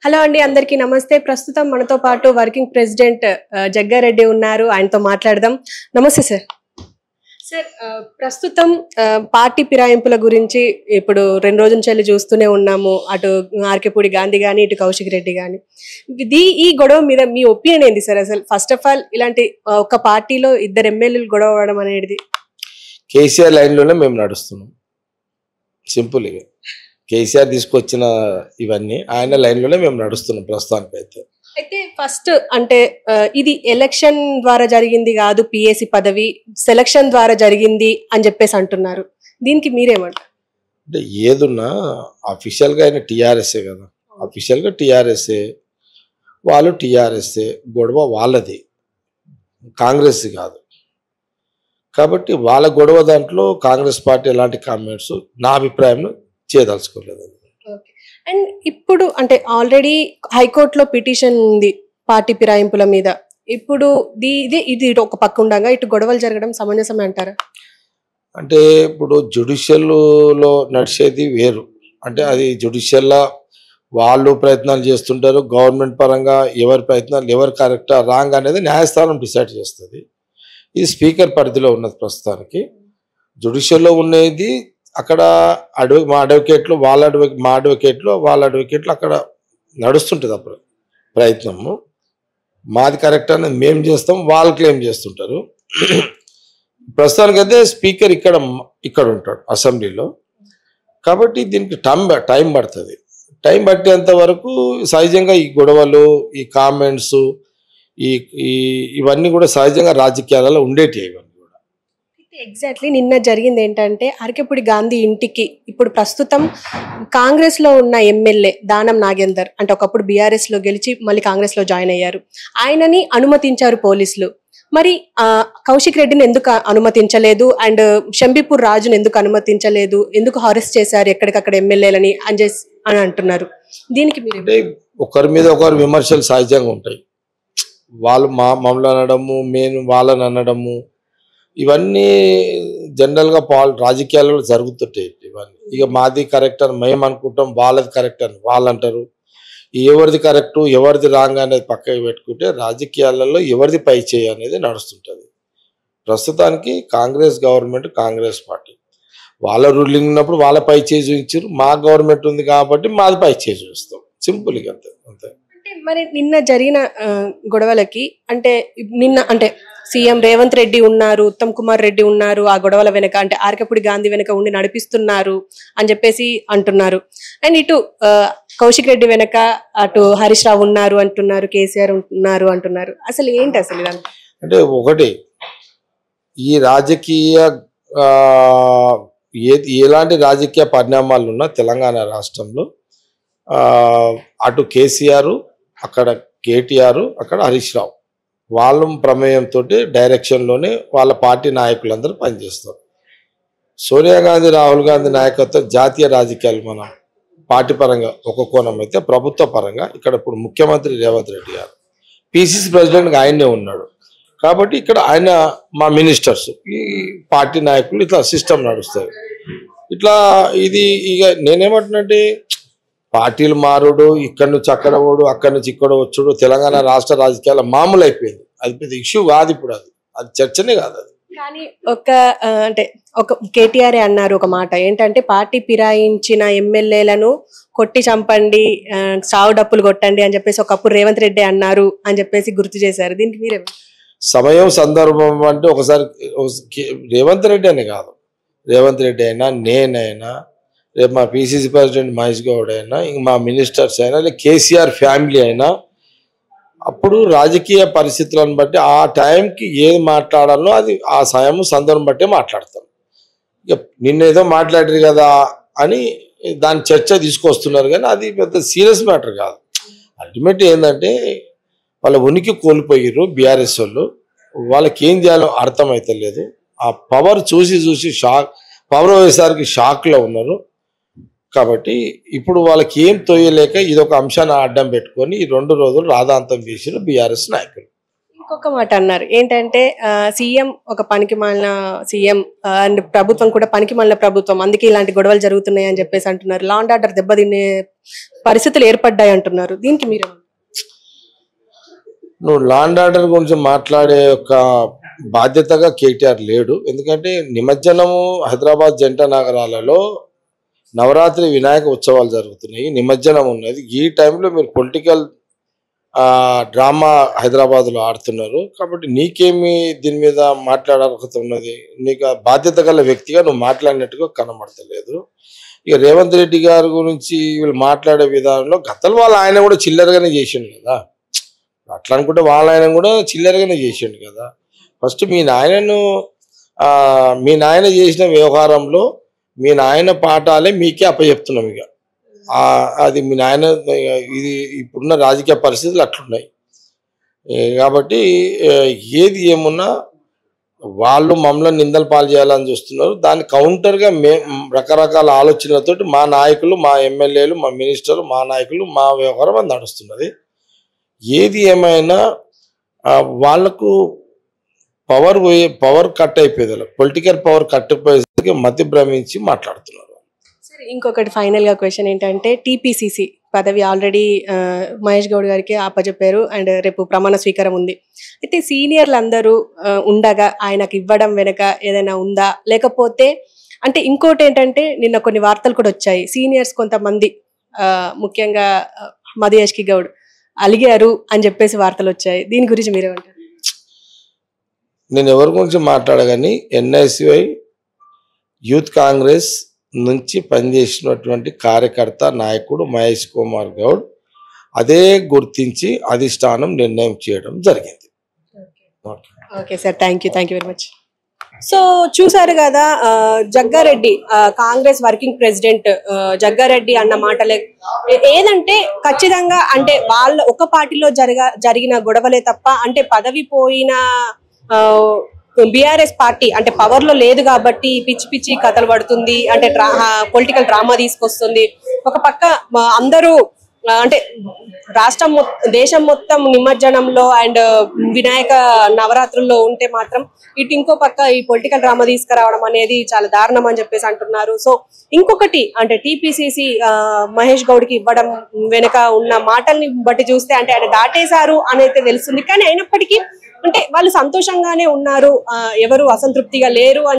Hello అండి, అందరికీ నమస్తే. ప్రస్తుతం మనతో పాటు వర్కింగ్ ప్రెసిడెంట్ జగ్గారెడ్డి ఉన్నారు. ఆయనతో మాట్లాడదాం. నమస్తే సార్. సార్, ప్రస్తుతం పార్టీ ఫిరాయింపుల గురించి ఇప్పుడు 2 రోజుల నుంచి చూస్తూనే ఉన్నాము. అటు ఆర్కేపూడి గాంధీ గాని, ఇటు కౌశిక్ రెడ్డి గాని. ఈ గొడవ మీద మీ ఒపీనియన్ ఏంది సార్? అసలు ఫస్ట్ ఆఫ్ ఆల్ ఇలాంటి ఒక పార్టీలో ఇద్దరు ఎమ్మెల్యేలు గొడవ అవడం అనేది కేసీఆర్ లైన్లోనే మేము నడుస్తున్నాం. సింపుల్ ఇక కేసీఆర్ తీసుకొచ్చిన ఇవన్నీ ఆయన లైన్లోనే మేము నడుస్తున్నాం ప్రస్తుతానికి. అయితే ఫస్ట్ అంటే ఇది ఎలక్షన్ ద్వారా జరిగింది కాదు, పిఎస్సి పదవి సెలక్షన్ ద్వారా జరిగింది అని చెప్పేసి అంటున్నారు. దీనికి మీరేమంటారు? అంటే ఏదున్నా అఫీషియల్గా ఆయన టీఆర్ఎస్ఏ కదా, అఫీషియల్గా టీఆర్ఎస్ఏ, వాళ్ళు టీఆర్ఎస్ఏ, గొడవ వాళ్ళది, కాంగ్రెస్ కాదు. కాబట్టి వాళ్ళ గొడవ దాంట్లో కాంగ్రెస్ పార్టీ ఎలాంటి కామెంట్స్ నా అభిప్రాయంలో చేయదలుచుకోలేదు. అండ్ ఇప్పుడు అంటే ఆల్రెడీ హైకోర్టులో పిటిషన్ ఉంది పార్టీ ఫిరాయింపుల మీద. ఇప్పుడు ఇది ఒక పక్క ఉండగా ఇటు గొడవలు జరగడం సమంజసమే అంటారా? అంటే ఇప్పుడు జ్యుడిషియల్లో నడిచేది వేరు. అంటే అది జ్యుడిషియల్లో వాళ్ళు ప్రయత్నాలు చేస్తుంటారు. గవర్నమెంట్ పరంగా ఎవరి ప్రయత్నాలు ఎవరు కరెక్టా రాంగ్ అనేది న్యాయస్థానం డిసైడ్ చేస్తుంది. ఇది స్పీకర్ పరిధిలో ఉన్నది ప్రస్తుతానికి. జ్యుడిషియల్లో ఉన్నది అక్కడ మా అడ్వకేట్లు మా అడ్వకేట్లు అక్కడ నడుస్తుంటుంది అప్పుడు ప్రయత్నము. మాది కరెక్ట్ అనేది మేము చేస్తాం, వాళ్ళు క్లెయిమ్ చేస్తుంటారు. ప్రస్తుతానికైతే స్పీకర్ ఇక్కడ ఉంటాడు అసెంబ్లీలో. కాబట్టి దీనికి టైం పడుతుంది. టైం పట్టేంత వరకు సహజంగా ఈ గొడవలు, ఈ కామెంట్స్, ఇవన్నీ కూడా సహజంగా రాజకీయాలలో ఉండేటివి. ఎగ్జాక్ట్లీ నిన్న జరిగింది ఏంటంటే ఆర్కేపూడి గాంధీ ఇంటికి ఇప్పుడు ప్రస్తుతం కాంగ్రెస్ లో ఉన్న ఎమ్మెల్యే దానం నాగేందర్, అంటే ఒకప్పుడు బీఆర్ఎస్ లో గెలిచి మళ్ళీ కాంగ్రెస్ లో జాయిన్ అయ్యారు. ఆయనని అనుమతించారు పోలీసులు. మరి కౌశిక్ రెడ్డిని ఎందుకు అనుమతించలేదు, అండ్ షంబీపూర్ రాజును ఎందుకు అనుమతించలేదు, ఎందుకు అరెస్ట్ చేశారు ఎక్కడికక్కడ ఎమ్మెల్యేలని అని అంటున్నారు. దీనికి మీరు ఒకరి మీద ఒకరు విమర్శలు సహజంగా ఉంటాయి. వాళ్ళు మమ్మల్ని అనడము, మేము వాళ్ళని అనడము, ఇవన్నీ జనరల్గా రాజకీయాలలో జరుగుతుంటాయి. ఇవన్నీ ఇక మాది కరెక్ట్ అని మేము అనుకుంటాం, వాళ్ళది కరెక్ట్ అని వాళ్ళు అంటారు. ఎవరిది కరెక్టు ఎవరిది రాంగ్ అనేది పక్కకి పెట్టుకుంటే రాజకీయాలలో ఎవరిది పై చేయి అనేది నడుస్తుంటుంది. ప్రస్తుతానికి కాంగ్రెస్ గవర్నమెంట్, కాంగ్రెస్ పార్టీ వాళ్ళ రూలింగ్ ఉన్నప్పుడు వాళ్ళ పై చేయి చూపించారు. మా గవర్నమెంట్ ఉంది కాబట్టి మాది పై చేయి చూస్తాం. సింపుల్గా అంతే. మరి నిన్న జరిగిన గొడవలకి అంటే సీఎం రేవంత్ రెడ్డి ఉన్నారు, ఉత్తమ్ కుమార్ రెడ్డి ఉన్నారు ఆ గొడవల వెనక, అంటే ఆర్కేపూడి గాంధీ వెనక ఉండి నడిపిస్తున్నారు అని చెప్పేసి అంటున్నారు. అండ్ ఇటు కౌశిక్ రెడ్డి వెనక అటు హరీష్ రావు ఉన్నారు అంటున్నారు, కేసీఆర్ ఉన్నారు అంటున్నారు. అసలు ఏంటి అసలు ఇదంతా? అంటే ఒకటి, ఈ రాజకీయ ఎలాంటి రాజకీయ పరిణామాలు ఉన్నా తెలంగాణ రాష్ట్రంలో అటు కేసీఆర్, అక్కడ కేటీఆర్, అక్కడ హరీష్ రావు వాళ్ళ ప్రమేయంతో డైరెక్షన్లోనే వాళ్ళ పార్టీ నాయకులందరూ పనిచేస్తారు. సోనియా గాంధీ, రాహుల్ గాంధీ నాయకత్వం జాతీయ రాజకీయాలు మన పార్టీ పరంగా ఒక కోణం అయితే, ప్రభుత్వ పరంగా ఇక్కడ ఇప్పుడు ముఖ్యమంత్రి రేవంత్ రెడ్డి గారు పిసిసి ప్రెసిడెంట్గా ఆయనే ఉన్నాడు. కాబట్టి ఇక్కడ ఆయన మా మినిస్టర్స్, ఈ పార్టీ నాయకులు, ఇట్లా సిస్టమ్ నడుస్తుంది. ఇట్లా ఇది ఇక నేనేమంటున్నానంటే పార్టీలు మారుడు, ఇక్కడి నుంచి అక్కడ పోడు, అక్కడి నుంచి ఇక్కడ వచ్చుడు తెలంగాణ రాష్ట్ర రాజకీయాల మామూలు అయిపోయింది. అది పెద్ద ఇష్యూ కాదు ఇప్పుడు, అది చర్చనే కాదు. అది కానీ ఒక కేటీఆర్ అన్నారు ఒక మాట ఏంటంటే, పార్టీ ఫిరాయించిన ఎమ్మెల్యేలను కొట్టి చంపండి, సావు డప్పులు కొట్టండి అని చెప్పేసి ఒకప్పుడు రేవంత్ రెడ్డి అన్నారు అని చెప్పేసి గుర్తు చేశారు. దీనికి మీరే సమయం సందర్భం అంటే ఒకసారి రేవంత్ రెడ్డి అని కాదు, రేవంత్ రెడ్డి అయినా, నేనైనా, రేపు మా పిసిసి ప్రెసిడెంట్ మహేష్ గౌడ్ అయినా, ఇంక మా మినిస్టర్స్ అయినా, లేదా కేసీఆర్ ఫ్యామిలీ అయినా, అప్పుడు రాజకీయ పరిస్థితులను బట్టి ఆ టైంకి ఏది మాట్లాడాలో అది ఆ సమయం సందర్భం బట్టే మాట్లాడతాం. ఇక నిన్నేదో మాట్లాడారు కదా అని దాని చర్చ తీసుకొస్తున్నారు, కానీ అది పెద్ద సీరియస్ మ్యాటర్ కాదు. అల్టిమేట్ ఏంటంటే వాళ్ళ ఉనికి కోల్పోయారు బీఆర్ఎస్ వాళ్ళు. వాళ్ళకి ఏం చేయాలో అర్థమైతే లేదు. ఆ పవర్ చూసి పవర్ వేసేసరికి షాక్లో ఉన్నారు. కాబట్టి ఇప్పుడు వాళ్ళకి ఏం తోయలేక ఇదొక అంశాన్ని అడ్డం పెట్టుకొని ఈ 2 రోజులు రాధాంతం చేసిన బీఆర్ఎస్ నాయకులు. ఇంకొక మాట అన్నారు ఏంటంటే, సీఎం ఒక పనికిమాలిన సీఎం అండ్ ప్రభుత్వం కూడా పనికిమాలిన ప్రభుత్వం, అందుకే ఇలాంటి గొడవలు జరుగుతున్నాయి అని చెప్పేసి అంటున్నారు. లా అండ్ ఆర్డర్ దెబ్బతినే పరిస్థితులు ఏర్పడ్డాయి అంటున్నారు. దీనికి మీరు నువ్వు లాండ్ ఆర్డర్ గురించి మాట్లాడే ఒక బాధ్యతగా కేటీఆర్ లేడు. ఎందుకంటే నిమజ్జనము హైదరాబాద్ జంట నగరాలలో నవరాత్రి వినాయక ఉత్సవాలు జరుగుతున్నాయి, నిమజ్జనం ఉన్నది. ఈ టైంలో మీరు పొలిటికల్ డ్రామా హైదరాబాద్లో ఆడుతున్నారు. కాబట్టి నీకేమి దీని మీద మాట్లాడాల్సి ఉన్నది? నీకు బాధ్యత గల వ్యక్తిగా నువ్వు మాట్లాడినట్టుగా కనబడతలేదు. ఇక రేవంత్ రెడ్డి గారి గురించి వీళ్ళు మాట్లాడే విధానంలో గతంలో వాళ్ళ ఆయన కూడా చిల్లరగానే చేసిండు కదా. అట్లా అనుకుంటే వాళ్ళ ఆయన కూడా చిల్లరగానే చేసిండు కదా. ఫస్ట్ మీ నాయన చేసిన వ్యవహారంలో మీ నాయన పాఠాలే మీకే అప్పచెప్తున్నాం. ఇక అది మీ నాయన, ఇది ఇప్పుడున్న రాజకీయ పరిస్థితులు అట్లున్నాయి. కాబట్టి ఏది ఏమున్నా వాళ్ళు మమ్మల్ని నిందలు పాలు చేయాలని చూస్తున్నారు. దాని కౌంటర్గా రకరకాల ఆలోచనలతోటి మా నాయకులు, మా ఎమ్మెల్యేలు, మా మినిస్టర్లు, మా నాయకులు, మా వ్యవహారం అది నడుస్తున్నది. ఏది ఏమైనా వాళ్లకు పవర్ కట్ అయిపోయేది, పొలిటికల్ పవర్ కట్ అయిపోయేసరికి మధ్య భ్రమించి మాట్లాడుతున్నారు. సరే, ఇంకొకటి ఫైనల్ గా క్వశ్చన్ ఏంటంటే, టీపీసీసీ పదవి ఆల్రెడీ మహేష్ గౌడ్ గారికి అప్పచెప్పారు అండ్ రేపు ప్రమాణ స్వీకారం ఉంది. అయితే సీనియర్లు అందరూ ఉండగా ఆయనకు ఇవ్వడం వెనక ఏదైనా ఉందా, లేకపోతే అంటే ఇంకోటి ఏంటంటే నిన్న కొన్ని వార్తలు కూడా వచ్చాయి, సీనియర్స్ కొంతమంది ముఖ్యంగా మధుయాష్కి గౌడ్ అలిగారు అని చెప్పేసి వార్తలు వచ్చాయి. దీని గురించి మీరేమంటారు? నేను ఎవరి గురించి మాట్లాడగాని ఎన్ఎస్యుఐ యూత్ కాంగ్రెస్ నుంచి పనిచేసినటువంటి కార్యకర్త నాయకుడు మహేష్ కుమార్ గౌడ్ అదే గుర్తించి అధిష్టానం నిర్ణయం చేయడం జరిగింది. Okay sir, thank you very much. So చూసారు కదా, జగ్గారెడ్డి కాంగ్రెస్ వర్కింగ్ ప్రెసిడెంట్ జగ్గారెడ్డి అన్న మాటలే ఏదంటే ఖచ్చితంగా అంటే వాళ్ళ ఒక పార్టీలో జరిగిన గొడవలే తప్ప, అంటే పదవి పోయిన బీఆర్ఎస్ పార్టీ అంటే పవర్ లో లేదు కాబట్టి పిచ్చి పిచ్చి కథలు పడుతుంది, అంటే పొలిటికల్ డ్రామా తీసుకొస్తుంది. ఒక పక్క అందరూ అంటే రాష్ట్రం దేశం మొత్తం నిమజ్జనంలో అండ్ వినాయక నవరాత్రుల్లో ఉంటే మాత్రం ఇటు ఇంకో పక్క ఈ పొలిటికల్ డ్రామా తీసుకురావడం అనేది చాలా దారుణం అని చెప్పేసి అంటున్నారు. సో ఇంకొకటి అంటే టీపీసీసీ మహేష్ గౌడ్కి ఇవ్వడం వెనుక ఉన్న మాటల్ని బట్టి చూస్తే అంటే ఆయన దాటేశారు అని అయితే తెలుస్తుంది. కానీ అయినప్పటికీ అంటే వాళ్ళు సంతోషంగానే ఉన్నారు, ఎవరు అసంతృప్తిగా లేరు అని